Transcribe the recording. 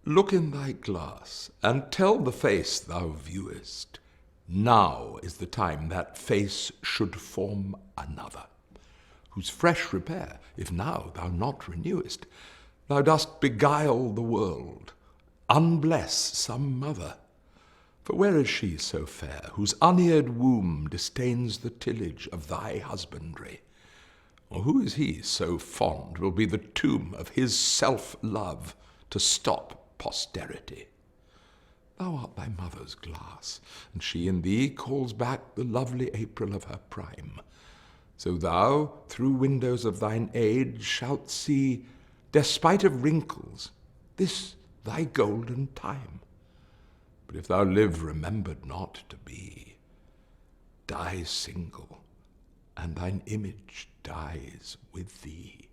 Look in thy glass, and tell the face thou viewest, now is the time that face should form another, whose fresh repair, if now thou not renewest, thou dost beguile the world, unbless some mother. For where is she so fair, whose unear'd womb disdains the tillage of thy husbandry? Or who is he so fond will be the tomb of his self-love to stop posterity? Thou art thy mother's glass, and she in thee calls back the lovely April of her prime. So thou, through windows of thine age, shalt see, despite of wrinkles, this thy golden time. But if thou live remembered not to be, die single, and thine image dies with thee.